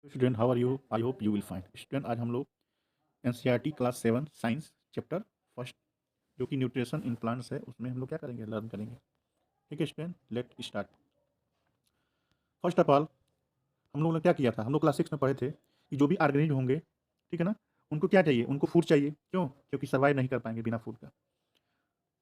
Student how are you? I hope you will fine. Student, आज हम लोग NCERT class 7 science chapter first जो कि न्यूट्रिशन इन प्लांट्स है उसमें हम लोग क्या करेंगे, लर्न करेंगे। ठीक है student, let start. First of all हम लोगों ने क्या किया था, हम लोग क्लास 6 में पढ़े थे कि जो भी ऑर्गेनिज्म होंगे, ठीक है ना, उनको क्या चाहिए, उनको फूड चाहिए। क्यों? क्योंकि सर्वाइव नहीं कर पाएंगे बिना फूड का।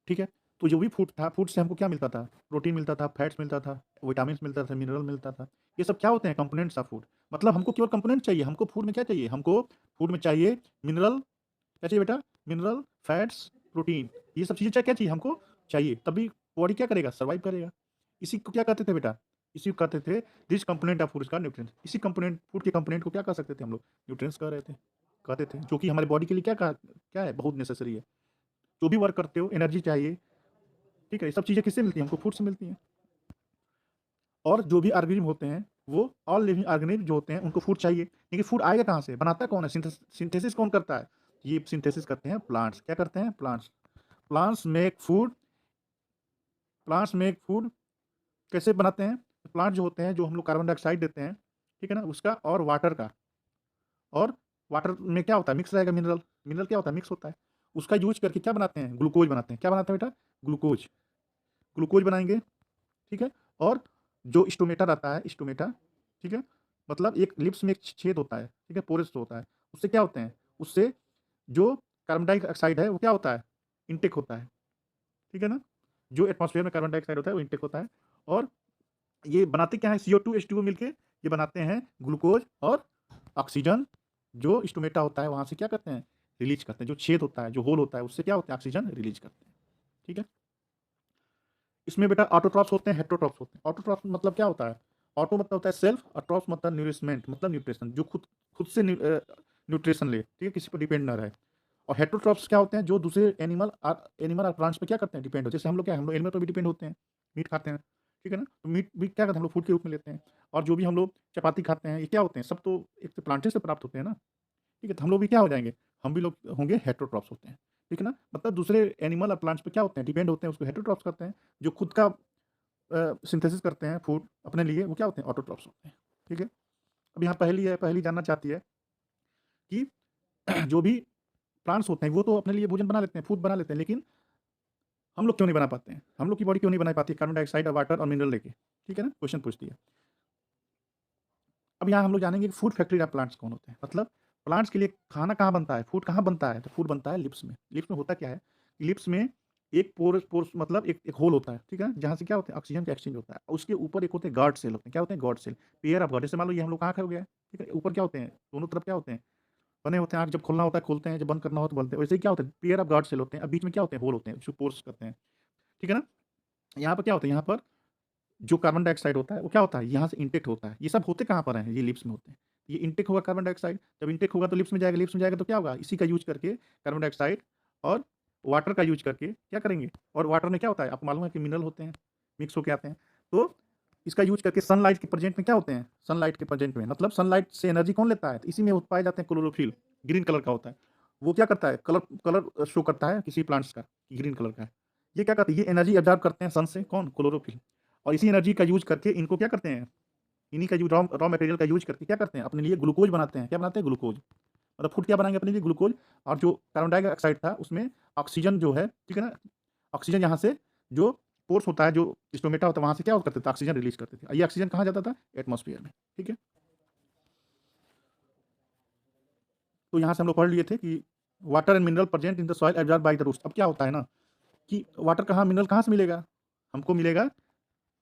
ठीक है, तो जो भी फूड था, फूड से हमको क्या मिलता था, प्रोटीन मिलता था, फैट्स मिलता था, विटामिन मिलता था, मिनरल मिलता था। ये सब क्या होते हैं, कंपोनेंट्स ऑफ फूड। मतलब हमको केवल कंपोनेंट चाहिए, हमको फूड में क्या चाहिए, हमको फूड में चाहिए मिनरल, क्या चाहिए बेटा, मिनरल, फैट्स, प्रोटीन। ये सब चीज़ें क्या चाहिए, हमको चाहिए, तभी बॉडी क्या करेगा, सर्वाइव करेगा। इसी को क्या कहते थे बेटा, इसी को कहते थे दिस कंपोनेंट ऑफ फूड का न्यूट्रिएंट्स। इसी कंपोनेंट, फूड के कंपोनेंट को क्या कह सकते थे हम लोग, न्यूट्रिएंट्स कह रहे थे, कहते थे, जो कि हमारे बॉडी के लिए क्या है, बहुत नेसेसरी है। जो भी वर्क करते हो, एनर्जी चाहिए। ठीक है, ये सब चीज़ें किससे मिलती हैं, हमको फूड से मिलती हैं। और जो भी ऑर्गेनिज्म होते हैं, वो ऑल लिविंग ऑर्गेनिज्म जो होते हैं, उनको फूड चाहिए। लेकिन फूड आएगा कहाँ से, बनाता कौन है, सिंथेसिस कौन करता है, ये सिंथेसिस करते हैं प्लांट्स। क्या करते हैं, plants. Plants make food, plants make food कैसे बनाते हैं, प्लांट जो होते हैं, जो हम लोग कार्बन डाइऑक्साइड देते हैं, ठीक है ना, उसका और वाटर का, और वाटर में क्या होता है, मिक्स रहेगा मिनरल, मिनरल क्या होता है, मिक्स होता है। उसका यूज करके क्या बनाते हैं, ग्लूकोज बनाते हैं। क्या बनाते हैं बेटा, ग्लूकोज, ग्लूकोज बनाएंगे। ठीक है, और जो स्टोमेटा रहता है, स्टोमेटा, ठीक है, मतलब एक लिप्स में एक छेद होता है, ठीक है, पोरस होता है। उससे क्या होते हैं, उससे जो कार्बन डाइऑक्साइड है वो क्या होता है, इनटेक होता है। ठीक है ना, जो एटमॉस्फेयर में कार्बन डाइऑक्साइड होता है वो इनटेक होता है। और ये बनाते क्या है, CO2 H2O मिलके ये बनाते हैं ग्लूकोज और ऑक्सीजन। जो स्टोमेटा होता है वहां से क्या करते हैं, रिलीज करते हैं। जो छेद होता है, जो होल होता है, उससे क्या होता है, ऑक्सीजन रिलीज करते हैं। ठीक है, इसमें बेटा ऑटोट्रॉप्स होते हैं, हेट्रोट्रॉप्स होते हैं। ऑटोट्रॉप्स मतलब क्या होता है, ऑटो मतलब होता है सेल्फ, और ट्रॉप्स मतलब न्यूरिशमेंट, मतलब न्यूट्रिशन, जो खुद खुद से न्यूट्रिशन ले, ठीक है, किसी पर डिपेंड ना रहे। और हेट्रोट्रॉप्स क्या होते हैं, जो दूसरे एनिमल और प्लांट्स पे क्या करते हैं, डिपेंड हो। जैसे हम लोग क्या है, हम लोग एनिमल पर भी डिपेंड होते हैं, मीट खाते हैं। ठीक है ना, तो मीट भी क्या करते हैं, हम लोग फूड के रूप में लेते हैं। और जो भी हम लोग चपाती खाते हैं, ये क्या होते हैं, सब तो एक तो प्लांट से प्राप्त होते हैं ना। ठीक है, तो हम लोग भी क्या हो जाएंगे, हम भी लोग होंगे हेट्रोट्रॉप्स होते हैं। ठीक है ना, मतलब दूसरे एनिमल और प्लांट्स पे क्या होते हैं, डिपेंड होते हैं, उसको हेट्रोट्रॉप्स करते हैं। जो खुद का सिंथेसिस करते हैं फूड अपने लिए, वो क्या होते हैं, ऑटोट्रॉप्स होते हैं। ठीक है, अब यहाँ पहली है, पहली जानना चाहती है कि जो भी प्लांट्स होते हैं वो तो अपने लिए भोजन बना लेते हैं, फूड बना लेते हैं, लेकिन हम लोग क्यों नहीं बना पाते हैं, हम लोग की बॉडी क्यों नहीं बना पाती है कार्बन डाइऑक्साइड और वाटर और मिनरल लेके। ठीक है ना, क्वेश्चन पूछती है। अब यहाँ हम लोग जानेंगे कि फूड फैक्ट्री ऑफ प्लांट्स कौन होते हैं, मतलब प्लांट्स के लिए खाना कहाँ बनता है, फूड कहाँ बनता है। तो फूड बनता है लिप्स में। लिप्स में होता क्या है, लिप्स में एक पोर्स मतलब एक होल होता है, ठीक है, जहाँ से क्या होता है, ऑक्सीजन का एक्सचेंज होता है। उसके ऊपर एक होते हैं गार्ड सेल, होते हैं। क्या होते हैं, guard cell, pair of guard. जैसे मान लो ये हम लोग कहाँ खा हो गया है, ठीक है, ऊपर क्या होते हैं, दोनों तरफ क्या होते हैं, बने होते हैं। आँख जब खोलना होता है खोलते हैं, जब बंद करना हो तो बोलते हैं। वैसे ही क्या होता है, पेयर ऑफ गार्ड सेल होते हैं। अब बीच में क्या होते हैं, होल होते हैं, उसको पोर्स करते हैं। ठीक है ना, यहाँ पर क्या होता है, यहाँ पर जो कार्बन डाइऑक्साइड होता है वो क्या होता है, यहाँ से इंटेक होता है। ये सब होते कहाँ पर हैं, ये लिप्स में होते हैं। ये इंटेक होगा कार्बन डाइऑक्साइड, जब इंटेक होगा तो लिप्स में जाएगा, लिप्स में जाएगा तो क्या होगा, इसी का यूज करके कार्बन डाइऑक्साइड और वाटर का यूज करके क्या करेंगे। और वाटर में क्या होता है, आपको मालूम है कि मिनरल होते हैं, मिक्स होके आते हैं। तो इसका यूज करके सनलाइट के प्रेजेंट में क्या होते हैं, सनलाइट के प्रेजेंट में, मतलब सनलाइट से एनर्जी कौन लेता है, तो इसी में पाए जाते हैं क्लोरोफिल, ग्रीन कलर का होता है। वो क्या करता है, कलर कलर शो करता है किसी प्लांट्स का, ग्रीन कलर का है। ये क्या करते हैं, ये एनर्जी एब्जॉर्ब करते हैं सन से, कौन, क्लोरोफिल। और इसी एनर्जी का यूज करके इनको क्या करते हैं, इन्हीं का यूज रॉ रॉ मटेरियल का यूज करके क्या करते हैं, अपने लिए ग्लूकोज बनाते हैं। क्या बनाते हैं, ग्लूकोज। मतलब फूड क्या बनाएंगे अपने लिए, ग्लूकोज। और जो कार्बन डाइऑक्साइड था उसमें ऑक्सीजन जो है, ठीक है ना, ऑक्सीजन यहाँ से जो पोर्स होता है, जो स्टोमेटा होता है, वहाँ से क्या करते थे, ऑक्सीजन रिलीज करते थे। ये ऑक्सीजन कहाँ जाता था, एटमॉस्फेयर में। ठीक है, तो यहाँ से हम लोग पढ़ लिए थे कि water and mineral present in the soil absorb by the roots. अब क्या होता है ना कि वाटर कहाँ, मिनरल कहाँ से मिलेगा, हमको मिलेगा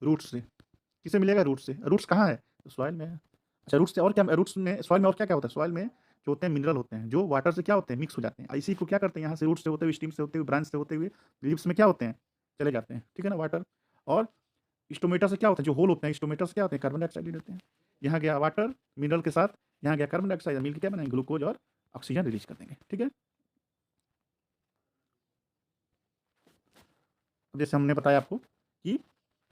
रूट्स से। किसे मिलेगा, रूट्स से। रूट्स कहाँ है, तो सॉइल में है। अच्छा, रूट्स से और क्या, रूट्स में, सॉइल में और क्या क्या होता है, सॉइल में जो होते हैं मिनरल होते हैं, जो वाटर से क्या होते हैं, मिक्स हो जाते हैं। इसी को क्या करते हैं, यहाँ से रूट्स से होते हुए, स्टीम से होते हुए, ब्रांच से होते हुए लीव्स में क्या होते हैं, चले जाते हैं। ठीक है ना, वाटर। और स्टोमेटा से क्या होता है, जो होल होते हैं, स्टोमेटा से क्या होते हैं, कार्बन डाइऑक्साइड लेते हैं। यहाँ गया वाटर मिनरल के साथ, यहाँ गया कार्बन डाइऑक्साइड, मिलकर क्या बनाएंगे, ग्लूकोज और ऑक्सीजन रिलीज कर देंगे। ठीक है, अब जैसे हमने बताया आपको कि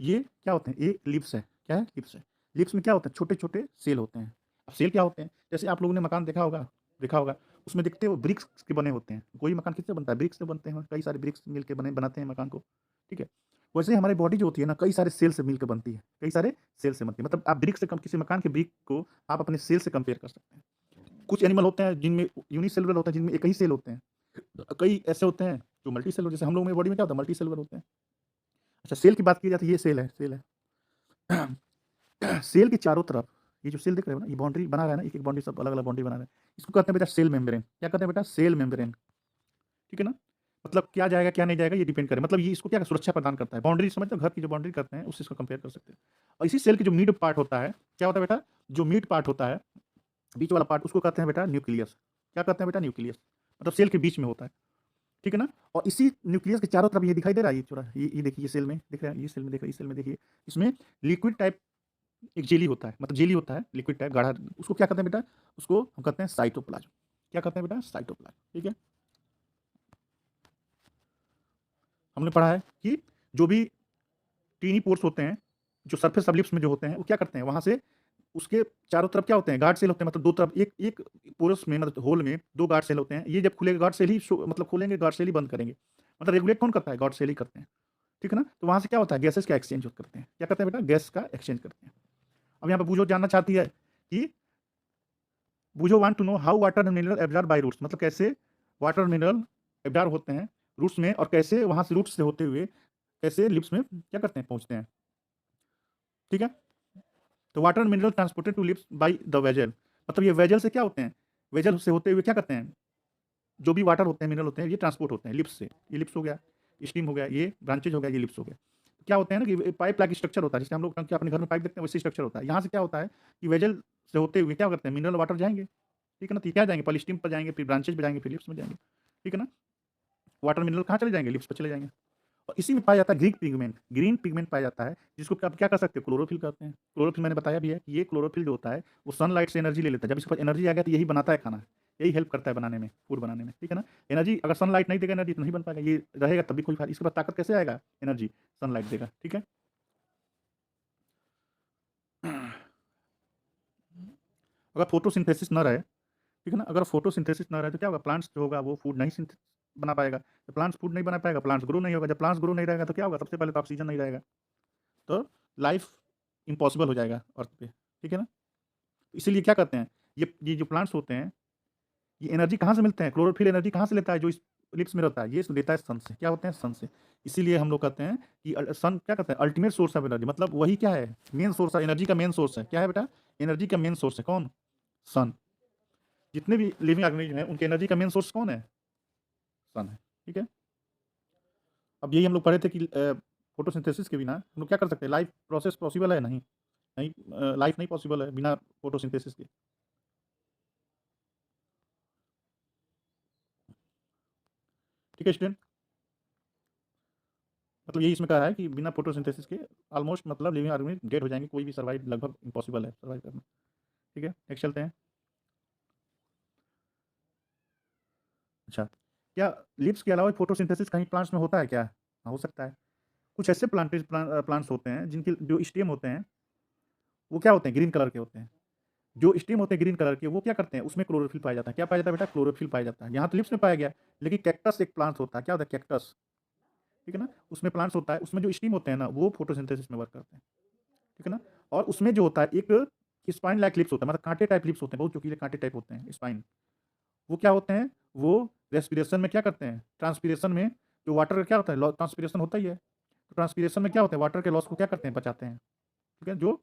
ये क्या होते हैं, ये लिप्स है। क्या है, लिप्स है। लिप्स में क्या होता है, छोटे छोटे सेल होते हैं। अब सेल क्या होते हैं, जैसे आप लोगों ने मकान देखा होगा, उसमें दिखते हो ब्रिक्स के बने होते हैं। कोई मकान किससे बनता है, ब्रिक्स से बनते हैं, कई सारे ब्रिक्स मिलकर बनाते हैं मकान को। ठीक है, वैसे ही हमारी बॉडी जो होती है ना, कई सारे सेल से मिलकर बनती है, कई सारे सेल से बनती है। मतलब आप ब्रिक से कम किसी मकान के ब्रिक को आप अपने सेल से कंपेयर कर सकते हैं। कुछ एनिमल होते हैं जिनमें यूनिसेलुलर होता है, जिनमें एक ही सेल होते हैं। कई ऐसे होते हैं जो मल्टी सेलुलर, जैसे हम लोग में बॉडी में क्या होता है, मल्टी सेलुलर होते हैं। अच्छा, सेल की बात की जाए तो ये सेल है। सेल के चारों तरफ ये जो सेल दिख रहे हो ना, ये बाउंड्री बना रहा है ना, एक-एक बाउंड्री सब अलग-अलग बाउंड्री बना रहा है। इसको कहते हैं बेटा सेल मेम्ब्रेन। क्या कहते हैं बेटा? Cell membrane. ठीक है ना? मतलब क्या जाएगा, क्या नहीं जाएगा, ये डिपेंड करे। मतलब ये इसको क्या सुरक्षा प्रदान करता है। बाउंड्री समझते हो? घर की जो बाउंड्री करते हैं, उससे इसको कंपेयर कर सकते हैं। और इसी सेल की जो मिड पार्ट होता है, क्या होता है बेटा? जो मिड पार्ट होता है, बीच वाला पार्ट, उसको कहते हैं बेटा न्यूक्लियस। क्या कहते हैं बेटा? न्यूक्लियस। मतलब सेल के बीच में होता है। ठीक है ना? और इसी न्यूक्लियस के चारों तरफ ये दिखाई दे रहा है, ये चौड़ा, ये देखिए, ये सेल में दिख रहा है, ये सेल में देख रहे हैं, इस सेल में देखिए, इसमें लिक्विड टाइप एक जेली होता है, मतलब जेली होता है, लिक्विड टाइप गाढ़ा। उसको क्या कहते हैं बेटा? उसको हम कहते हैं साइटोप्लाज्म। क्या कहते हैं बेटा? साइटोप्लाज्म। ठीक है? हमने पढ़ा है कि जो भी टीनी पोर्स होते हैं, जो सरफेस सब लिप्स में जो होते हैं, वो क्या करते हैं, वहाँ से उसके चारों तरफ क्या होते हैं, गार्ड सेल होते हैं। मतलब दो तरफ, एक एक पोरस में, मतलब होल में दो गार्ड सेल होते हैं। ये जब खुलेगा गार्ड सेल ही मतलब खोलेंगे, गार्ड सेल ही बंद करेंगे। मतलब रेगुलेट कौन करता है? गार्ड सेल ही करते हैं। ठीक है ना? तो वहाँ से क्या होता है, गैसेस का एक्सचेंज करते हैं। क्या करते हैं बेटा? गैस का एक्सचेंज करते हैं। अब यहाँ पे बूझो जानना चाहती है कि बूझो want to know how water and mineral absorb by roots, मतलब कैसे वाटर और मिनरल एब्जॉर्ब होते हैं रूट्स में, और कैसे वहाँ से रूट्स से होते हुए कैसे लिप्स में क्या करते हैं, पहुँचते हैं। ठीक है? तो water and mineral transported to lips by the vessel, मतलब ये वेजल से क्या होते हैं, वेजल से होते हुए क्या करते हैं, जो भी वाटर होते हैं, मिनरल होते हैं, ये ट्रांसपोर्ट होते हैं लिप्स से। ये लिप्स हो गया, स्टीम हो गया, ये ब्रांचेज हो गया, ये लिप्स हो गया। क्या होते हैं ना कि पाइप लाइक स्ट्रक्चर होता है, जैसे हम लोग टंकी अपने घर में पाइप देखते हैं, वैसे स्ट्रक्चर होता है। यहाँ से क्या होता है कि वेजल से होते हुए क्या करते हैं, मिनरल वाटर जाएंगे। ठीक है ना? तो क्या जाएंगे, पहले स्टीम पर जाएंगे, फिर ब्रांचेज पर जाएंगे, फिर लिप्स में जाएंगे। ठीक है ना? वाटर मिनरल कहाँ चले जाएंगे, लिप्स पर चले जाएंगे। और इसी में पाया जाता है ग्रीन पिगमेंट पाया जाता है, जिसको आप क्या कर सकते हैं, क्लोरोफिल कहते हैं। क्लोरोफिल मैंने बताया भी है कि ये क्लोरोफिल जो होता है, वो सनलाइट से एनर्जी ले लेता है। जब इसके पास एनर्जी आ गया तो यही बनाता है खाना, यही हेल्प करता है बनाने में, फूड बनाने में। ठीक है ना? एनर्जी अगर सनलाइट नहीं देगा, एनर्जी तो नहीं बन पाएगा। ये रहेगा तभी कोई फायदा। इसके बाद ताकत कैसे आएगा, एनर्जी सनलाइट देगा। ठीक है? अगर फोटोसिंथेसिस न रहे, ठीक है ना, अगर फोटोसिंथेसिस ना रहे तो क्या होगा, प्लांट्स जो होगा वो फूड नहीं बना पाएगा। जब प्लांट्स फूड नहीं बना पाएगा, प्लांट्स ग्रो नहीं होगा। जब प्लांट्स ग्रो नहीं रहेगा तो क्या होगा, सबसे पहले तो ऑक्सीजन नहीं रहेगा, तो लाइफ इम्पॉसिबल हो जाएगा अर्थ पे। ठीक है ना? इसीलिए क्या करते हैं, ये जो प्लांट्स होते हैं, ये एनर्जी कहाँ से मिलते हैं, क्लोरोफिल एनर्जी कहाँ से लेता है, जो इस लिप्स में रहता है, ये लेता है सन से। क्या होते हैं, सन से। इसीलिए हम लोग कहते हैं कि सन क्या कहते हैं, अल्टीमेट सोर्स ऑफ एनर्जी। मतलब वही क्या है, मेन सोर्स है एनर्जी का, मेन सोर्स है। क्या है बेटा? एनर्जी का मेन सोर्स है कौन? सन। जितने भी लिविंग ऑर्गेनिज्म हैं, उनके एनर्जी का मेन सोर्स कौन है? सन है। ठीक है? अब यही हम लोग पढ़े थे कि फोटोसिंथेसिस के बिना हम लोग क्या कर सकते हैं, लाइफ प्रोसेस पॉसिबल है? नहीं, नहीं, लाइफ नहीं पॉसिबल है बिना फोटोसिंथेसिस के। ठीक है स्टूडेंट? मतलब यही इसमें कहा है कि बिना फोटोसिंथेसिस के ऑलमोस्ट मतलब लिविंग ऑर्गेनिज्म डेड हो जाएंगे, कोई भी सर्वाइव लगभग इम्पॉसिबल है सर्वाइव करना। ठीक है, नेक्स्ट चलते हैं। अच्छा, क्या लिप्स के अलावा फोटोसिंथेसिस कहीं प्लांट्स में होता है क्या? हाँ, हो सकता है। कुछ ऐसे प्लांट्स होते हैं जिनके जो स्टेम होते हैं, वो क्या होते हैं, ग्रीन कलर के होते हैं। जो स्टेम होते हैं ग्रीन कलर के, वो क्या करते हैं, उसमें क्लोरोफिल पाया जाता है। क्या पाया जाता है बेटा? क्लोरोफिल पाया जाता है। यहाँ तो लिप्स में पाया गया, लेकिन कैक्टस एक प्लांट होता है। क्या होता है? कैक्टस। ठीक है ना? उसमें प्लांट्स होता है, उसमें जो स्टीम होते हैं ना, वो फोटोसिंथेसिस में वर्क करते हैं। ठीक है ना? और उसमें जो होता है एक स्पाइन लाइक लिप्स होता है, मतलब कांटे टाइप लिप्स होते हैं, बहुत चुकीले कांटे टाइप होते हैं स्पाइन। वो क्या होते हैं, वो रेस्पिरेशन में क्या करते हैं, ट्रांसपीरेशन में जो वाटर का क्या होता है, ट्रांसपीरेशन होता ही है। तो ट्रांसपीरेशन में क्या होता है, वाटर के लॉस को क्या करते हैं, बचाते हैं। ठीक है? जो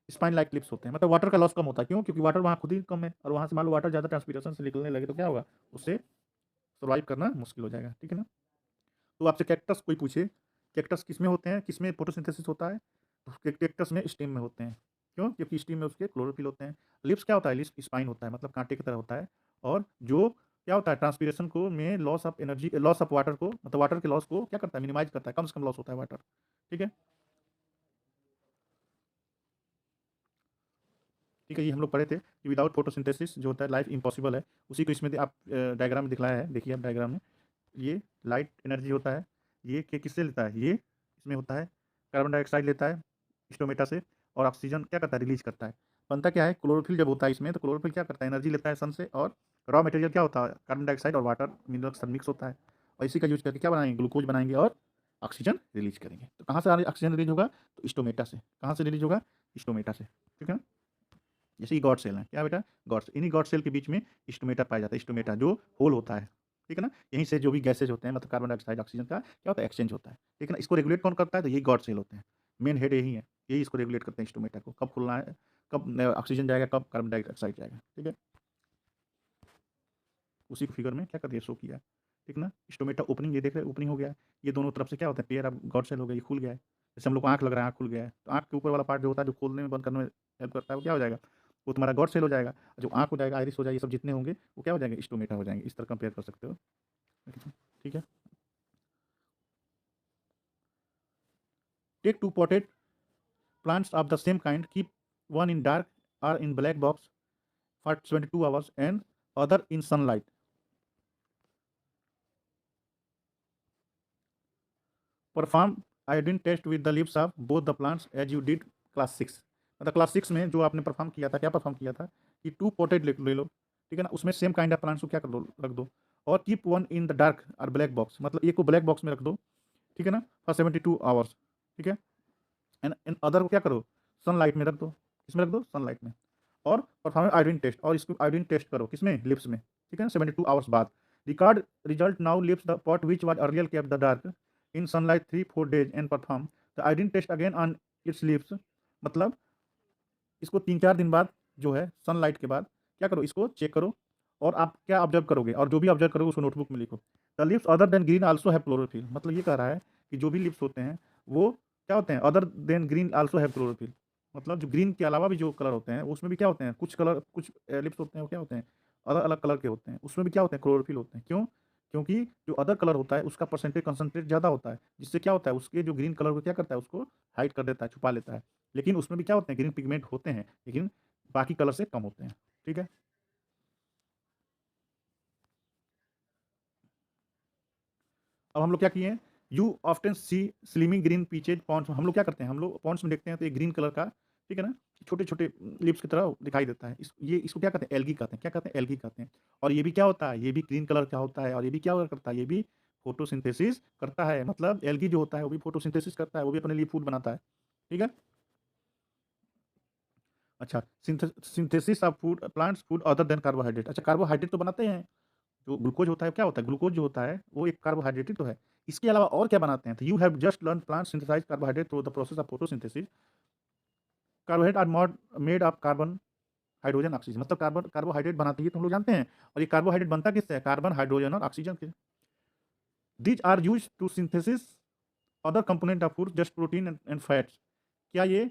स्पाइन लाइक लिप्स होते हैं, मतलब वाटर का लॉस कम होता है। क्यों? क्योंकि वाटर वहाँ खुद ही कम है, और वहाँ से मान लो वाटर ज़्यादा ट्रांसपीरेशन से निकलने लगे तो क्या होगा, उससे सर्वाइव करना मुश्किल हो जाएगा। ठीक है ना? तो आपसे कैक्टस कोई पूछे, कैक्टस किस में होते हैं, किस में फोटोसिंथेसिस होता है, तो कैक्टस में स्टेम में होते हैं। क्यों? क्योंकि स्टेम में उसके क्लोरोफिल होते हैं। लिप्स क्या होता है, लिप्स स्पाइन होता है, मतलब कांटे की तरह होता है। और जो क्या होता है, ट्रांसपीरेशन को में loss of energy, loss of water को, मतलब वाटर के लॉस को क्या करता है, मिनिमाइज करता है, कम से कम लॉस होता है वाटर। ठीक है? ठीक है, ये हम लोग पढ़े थे कि विदाउट फोटोसिंथेसिस जो होता है लाइफ इम्पॉसिबल है। उसी को इसमें आप डायग्राम में दिखलाया है, देखिए आप डायग्राम में, ये लाइट एनर्जी होता है। ये किससे लेता है, ये इसमें होता है, कार्बन डाइऑक्साइड लेता है स्टोमेटा से, और ऑक्सीजन क्या करता है, रिलीज करता है। बनता क्या है, क्लोरोफिल जब होता है इसमें, तो क्लोरोफिल क्या करता है, एनर्जी लेता है सन से, और रॉ मटेरियल क्या होता है, कार्बन डाइऑक्साइड और वाटर मिनरल सब मिक्स होता है। और इसी का यूज करके क्या बनाएंगे, ग्लूकोज बनाएंगे और ऑक्सीजन रिलीज करेंगे। तो कहाँ से ऑक्सीजन रिलीज होगा? तो स्टोमेटा से। कहाँ से रिलीज होगा? स्टोमेटा से, ठीक है ना। जैसे ये गॉड सेल है, क्या बेटा? Guard cell. इन्हीं गॉड सेल के बीच में स्टोमेटा पाया जाता है। स्टोमेटा जो होल होता है, ठीक है ना। यहीं से जो भी गैसेज होते हैं, मतलब कार्बन डाइऑक्साइड ऑक्सीजन का क्या होता है? एक्सचेंज होता है, ठीक है ना। इसको रेगुलेट कौन करता है? तो यही गॉड सेल होते हैं। मेन हेड यही है, यही इसको रेगुलेट करते हैं स्टोमेटा को, कब खुलना है, कब ऑक्सीजन जाएगा, कब कार्बन डाइऑक्साइड जाएगा, ठीक है। उसी फिगर में क्या कर दिया, शो किया, ठीक ना। स्टोमेटा ओपनिंग, ये देख रहे हैं ओपनिंग हो गया है। ये दोनों तरफ से क्या होता है? पेयर ऑफ गॉड सेल हो गया, ये खुल गया है। जैसे हम लोग को आँख लग रहा है, आँख खुल गया है, तो आँख के ऊपर वाला पार्ट जो होता है, जो खोलने में बंद करने में हेल्प करता है, वो क्या हो जाएगा? वो तुम्हारा गॉड सेल हो जाएगा। जो आँख हो जाएगा, आइरिस हो जाएगी, ये सब जितने होंगे वो क्या हो जाएंगे? स्टोमेटा हो जाएंगे। इस तरह कंपेयर कर सकते हो, ठीक है। Take two potted plants of the same kind, keep one in dark or in black box for 22 hours and other in sunlight. Perform iodine test with the leaves of both the plants as you did class 6। मतलब class 6 में जो आपने perform किया था, क्या perform किया था कि टू पोटेड ले लो, ठीक है ना। उसमें सेम काइंड ऑफ प्लांट्स को क्या कर दो, रख दो। और keep one in the dark और ब्लैक बॉक्स, मतलब एक को ब्लैक बॉक्स में रख दो, ठीक है ना, फॉर 72 आवर्स, ठीक है। एंड इन अदर को क्या करो? सनलाइट में रख दो। किसमें रख दो? सनलाइट में। और परफॉर्म आयोडीन टेस्ट, और इसको आयोडीन टेस्ट करो किसमें? लिप्स में, ठीक है ना, 72 आवर्स बाद। रिकॉर्ड रिजल्ट नाउ लिप्स the pot which was earlier kept the dark in sunlight 3-4 days and perform the iodine test again on its leaves. मतलब इसको 3-4 दिन बाद जो है, सनलाइट के बाद क्या करो? इसको चेक करो, और आप क्या ऑब्जर्व करोगे, और जो भी ऑब्जर्व करोगे उसको नोटबुक में लिखो। The lips other than green also have chlorophyll. मतलब ये कह रहा है कि जो भी लिप्स होते हैं वो क्या होते हैं? Other than green also have chlorophyll. मतलब जो ग्रीन के अलावा भी जो कलर होते हैं उसमें भी क्या होते हैं? कुछ कलर, कुछ लिप्स होते हैं वो क्या होते हैं? अलग अलग कलर के होते हैं, उसमें भी क्या होते हैं? क्लोरोफिल होते हैं। क्यों? क्योंकि जो अदर कलर होता है उसका परसेंटेज कंसंट्रेट ज़्यादा होता है, जिससे क्या होता है? उसके जो ग्रीन कलर को क्या करता है? उसको हाइड कर देता है, छुपा लेता है। लेकिन उसमें भी क्या होते हैं? ग्रीन पिगमेंट होते हैं, लेकिन बाकी कलर से कम होते हैं, ठीक है। अब हम लोग क्या किए हैं? You often see slimy green patches ponds. हम लोग क्या करते हैं? हम लोग पॉन्ड्स में देखते हैं तो एक ग्रीन कलर का, ठीक है ना, छोटे छोटे लिप्स की तरह दिखाई देता है। इसको क्या कहते हैं? एल्गी कहते हैं। क्या कहते हैं? एल्गी कहते हैं। और ये भी क्या होता है? ये भी ग्रीन कलर का होता है, और ये भी क्या करता है? ये भी फोटोसिंथेसिस करता है। मतलब एल्गी जो होता है वो भी फोटोसिंथेसिस करता है, वो भी अपने लिए फूड बनाता है, ठीक है। अच्छा, synthesis of food plants food other than carbohydrate. अच्छा, कार्बोहाइड्रेट तो बनाते हैं। जो ग्लूकोज होता है क्या होता है? ग्लूकोज जो होता है वो एक कार्बोहाइड्रेट ही तो है। इसके अलावा और क्या बनाते हैं? तो you have just learn plant synthesise carbohydrate through the process of photosynthesis. Carbohydrate are made of carbon hydrogen oxygen. मतलब कार्बोहाइड्रेट बनाते ही तो हम लोग जानते हैं। और ये कार्बोहाइड्रेट बनता किससे है? कार्बन, हाइड्रोजन और ऑक्सीजन से। These are use to synthesis other component of food just protein and fats. क्या ये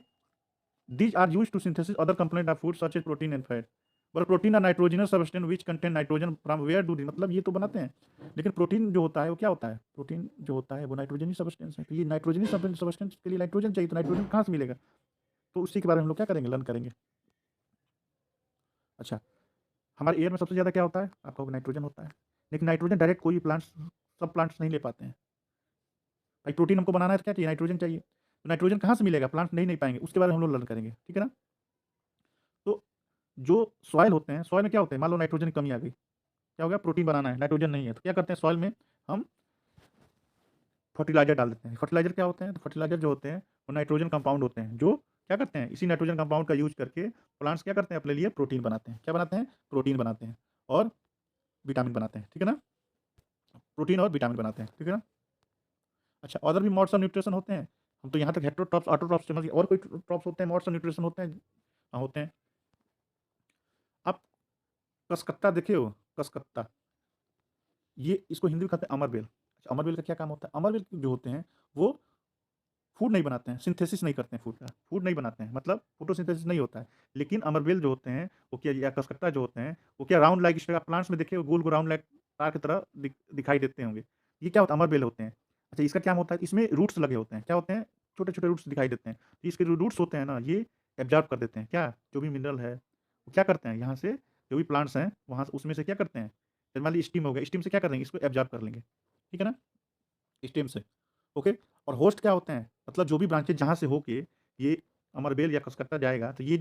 these are use to synthesis other component of food such as protein and fat. पर protein और nitrogenous substance which contain nitrogen from where do they. मतलब ये तो बनाते हैं, लेकिन प्रोटीन जो होता है वो क्या होता है? प्रोटीन जो होता है वो नाइट्रोजन सब्सटेंस है। तो ये नाइट्रोजन सब्सटेंस के लिए नाइट्रोजन चाहिए, तो नाइट्रोजन कहाँ से मिलेगा? तो उसी के बारे में हम लोग क्या करेंगे? लर्न करेंगे। अच्छा, हमारे एयर में सबसे ज़्यादा क्या होता है? आपका नाइट्रोजन होता है। लेकिन नाइट्रोजन डायरेक्ट कोई प्लांट्स, सब प्लांट्स नहीं ले पाते हैं। भाई प्रोटीन हमको बनाना है तो क्या चाहिए? नाइट्रोजन चाहिए। तो नाइट्रोजन कहाँ से मिलेगा? प्लांट्स नहीं पाएंगे। उसके बारे में हम लोग लर्न करेंगे, ठीक है ना। तो जो सॉइल होते हैं, सॉइल में क्या होते हैं? मान लो नाइट्रोजन की कमी आ गई, क्या हो गया? प्रोटीन बनाना है, नाइट्रोजन नहीं है, तो क्या करते हैं? सॉइल में हम फर्टिलाइजर डाल देते हैं। फर्टिलाइजर क्या होते हैं? तो फर्टिलाइजर जो होते हैं वो नाइट्रोजन कंपाउंड होते हैं, जो क्या करते हैं? इसी नाइट्रोजन कंपाउंड का यूज करके प्लांट्स क्या करते हैं? अपने लिए प्रोटीन बनाते हैं। क्या बनाते हैं? प्रोटीन बनाते हैं और विटामिन बनाते हैं, ठीक है ना। प्रोटीन और विटामिन बनाते हैं, ठीक है ना। अच्छा, और भी मोड्स ऑफ न्यूट्रिशन होते हैं। हम तो यहाँ तक हेटेरोट्रॉप्स, ऑटोट्रॉप्स समझ गए। और कोई ट्रॉप्स होते हैं, मोड्स ऑफ न्यूट्रिशन होते हैं? हाँ, होते हैं। आप कसकत्ता देखे हो? कसकत्ता, ये इसको हिंदी में कहते हैं अमरबेल। अच्छा, अमरबेल का क्या काम होता है? अमरबेल जो होते हैं वो फूड नहीं बनाते हैं, सिंथेसिस नहीं करते हैं फूड का, फूड नहीं बनाते हैं, मतलब फोटोसिंथेसिस नहीं होता है। लेकिन अमरबेल जो होते हैं वो क्या, या कसकट्टा जो होते हैं वो क्या, राउंड लाइक स्ट्रक्चर प्लांट्स में देखे गोल राउंड लाइक तार की तरह दिखाई देते होंगे। ये क्या होता है? अमरबेल होते हैं। अच्छा, इसका क्या होता है? इसमें रूट्स लगे होते हैं। क्या होते हैं? छोटे छोटे रूट्स दिखाई देते हैं। तो इसके जो रूट्स होते हैं ना, ये एब्जॉर्ब कर देते हैं क्या, जो भी मिनरल है वो क्या करते हैं, यहाँ से जो भी प्लांट्स हैं वहाँ से उसमें से क्या करते हैं? जैसे मान लीजिए स्टीम हो गया, स्टीम से क्या करेंगे? इसको एब्जॉर्ब कर लेंगे, ठीक है ना, स्टेम से। ओके। और होस्ट क्या होते हैं? मतलब जो भी ब्रांचेज जहाँ से होके ये अमरबेल या खसकट्टा जाएगा, तो ये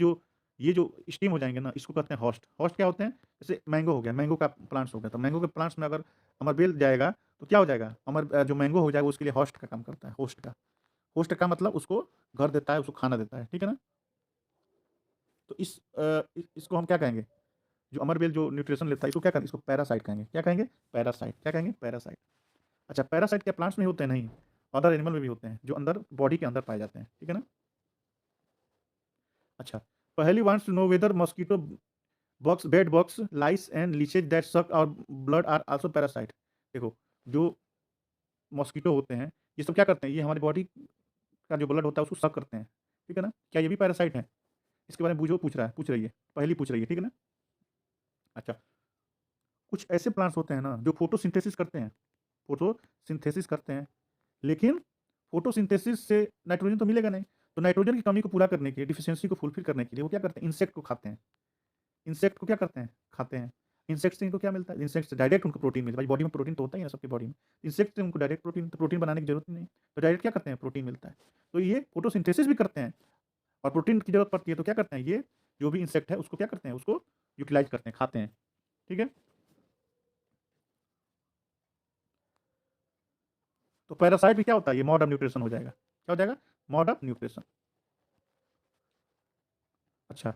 जो स्टीम हो जाएंगे ना, इसको कहते हैं होस्ट। होस्ट क्या होते हैं? जैसे मैंगो हो गया, मैंगो का प्लांट्स हो गया, तो मैंगो के प्लांट्स में अगर अमरबेल जाएगा तो क्या हो जाएगा, हमारे जो मैंगो हो जाएगा उसके लिए होस्ट का काम करता है, होस्ट का मतलब उसको घर देता है, उसको खाना देता है, ठीक है ना। तो इसको हम क्या कहेंगे, जो अमरबेल जो न्यूट्रिशन लेता है इसको क्या कहेंगे, इसको पैरासाइट कहेंगे। क्या कहेंगे, पैरासाइट। क्या कहेंगे, पैरासाइट। अच्छा, पैरासाइट क्या प्लांट्स में होते हैं? नहीं, अदर एनिमल में भी होते हैं, जो अंदर बॉडी के अंदर पाए जाते हैं, ठीक है ना। अच्छा, पहली wants to know whether mosquito bugs, bed bugs, lice and leeches that suck our blood are also parasite. देखो, जो मॉस्किटो होते हैं ये सब क्या करते हैं, ये हमारी बॉडी का जो ब्लड होता है उसको सक करते हैं, ठीक है ना। क्या ये भी पैरासाइट है? इसके बारे में बूझो, पूछ रही है, पहली पूछ रही है, ठीक है ना। अच्छा, कुछ ऐसे प्लांट्स होते हैं ना जो फोटोसिंथेसिस करते हैं, फोटोसिंथेसिस करते हैं, लेकिन फोटोसिंथेसिस से नाइट्रोजन तो मिलेगा नहीं, तो नाइट्रोजन की कमी को पूरा करने के लिए, डिफिशियंसी को फुलफिल करने के लिए वो क्या करते हैं, इंसेक्ट को खाते हैं। इंसेक्ट को क्या करते हैं, खाते हैं। इंसेक्ट से इनको क्या मिलता है, इंसेक्ट से डायरेक्ट उनको प्रोटीन मिलता है, भाई बॉडी में प्रोटीन तो होता ही है सबकी बॉडी में। इंसेक्ट से उनको डायरेक्ट प्रोटीन, तो प्रोटीन बनाने की जरूरत ही नहीं, तो डायरेक्ट क्या करते हैं, प्रोटीन मिलता है। तो ये फोटोसिंथेसिस भी करते हैं, और प्रोटीन की जरूरत पड़ती है तो क्या करते हैं, ये जो भी इंसेक्ट है उसको क्या करते हैं, उसको यूटिलाइज करते हैं, खाते हैं, ठीक है। तो पैरासाइट भी क्या होता है, ये मोड ऑफ न्यूट्रिशन हो जाएगा। क्या हो जाएगा, मोड ऑफ न्यूट्रिशन। अच्छा,